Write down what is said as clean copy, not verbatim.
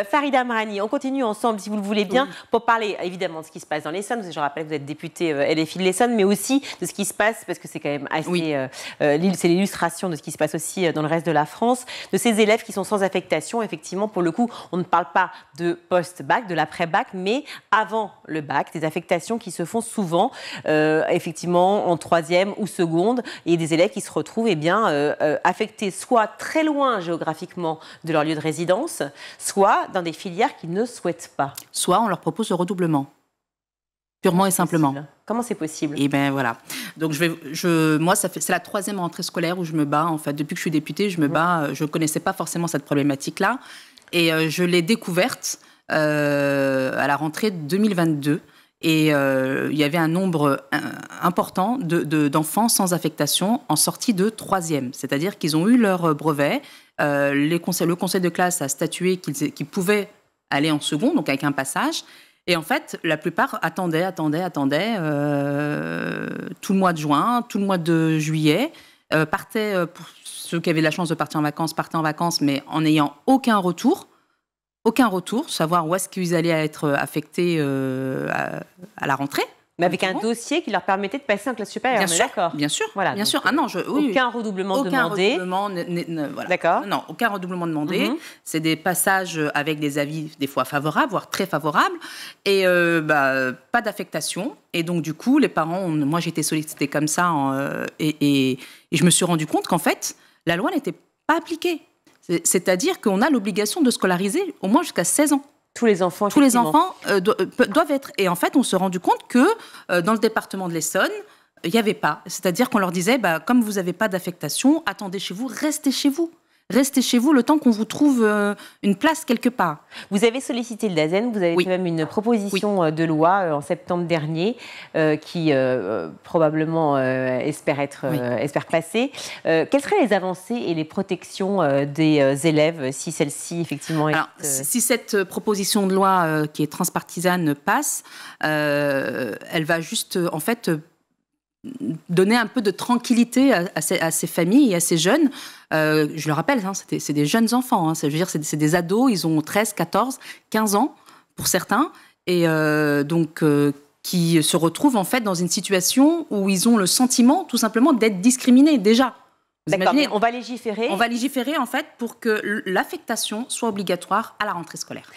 Farida Amrani, on continue ensemble, si vous le voulez bien, pour parler évidemment de ce qui se passe dans l'Essonne. Je rappelle que vous êtes députée LFI de l'Essonne, mais aussi de ce qui se passe, parce que c'est quand même assez... c'est l'illustration de ce qui se passe aussi dans le reste de la France, de ces élèves qui sont sans affectation. Effectivement, pour le coup, on ne parle pas de post-bac, de l'après-bac, mais avant le bac, des affectations qui se font souvent, effectivement, en troisième ou seconde, et des élèves qui se retrouvent affectés soit très loin géographiquement de leur lieu de résidence, soit dans des filières qu'ils ne souhaitent pas. Soit on leur propose le redoublement, purement et simplement. Comment c'est possible? Et bien voilà. Donc moi, c'est la troisième rentrée scolaire où je me bats. En fait, depuis que je suis députée, je me bats. Je ne connaissais pas forcément cette problématique-là. Et je l'ai découverte à la rentrée 2022. Et il y avait un nombre important d'enfants sans affectation en sortie de troisième. C'est-à-dire qu'ils ont eu leur brevet. Le conseil de classe a statué qu'ils pouvaient aller en seconde, donc avec un passage. Et en fait, la plupart attendaient tout le mois de juin, tout le mois de juillet, partaient, pour ceux qui avaient la chance de partir en vacances, partaient en vacances, mais en n'ayant aucun retour, savoir où est-ce qu'ils allaient être affectés à la rentrée. Mais avec un dossier qui leur permettait de passer en classe supérieure, d'accord. Bien sûr, voilà, bien sûr. Aucun redoublement demandé. Voilà. D'accord. Non, aucun redoublement demandé. C'est des passages avec des avis des fois favorables, voire très favorables, et pas d'affectation. Et donc du coup, les parents, moi j'ai été sollicitée comme ça, et je me suis rendu compte qu'en fait, la loi n'était pas appliquée. C'est-à-dire qu'on a l'obligation de scolariser au moins jusqu'à 16 ans. Tous les enfants doivent être. Et en fait, on s'est rendu compte que dans le département de l'Essonne, il n'y avait pas. C'est-à-dire qu'on leur disait, comme vous n'avez pas d'affectation, attendez chez vous, restez chez vous. Restez chez vous le temps qu'on vous trouve une place quelque part. Vous avez sollicité le DAZEN, vous avez fait même une proposition de loi en septembre dernier qui probablement espère passer. Quelles seraient les avancées et les protections des élèves si celle-ci effectivement est... Si cette proposition de loi qui est transpartisane passe, elle va juste en fait donner un peu de tranquillité à ces familles et à ces jeunes. Je le rappelle, c'est des jeunes enfants. Je veux dire, c'est des ados, ils ont 13, 14, 15 ans pour certains. Et qui se retrouvent en fait dans une situation où ils ont le sentiment tout simplement d'être discriminés déjà. D'accord, mais on va légiférer. On va légiférer en fait pour que l'affectation soit obligatoire à la rentrée scolaire.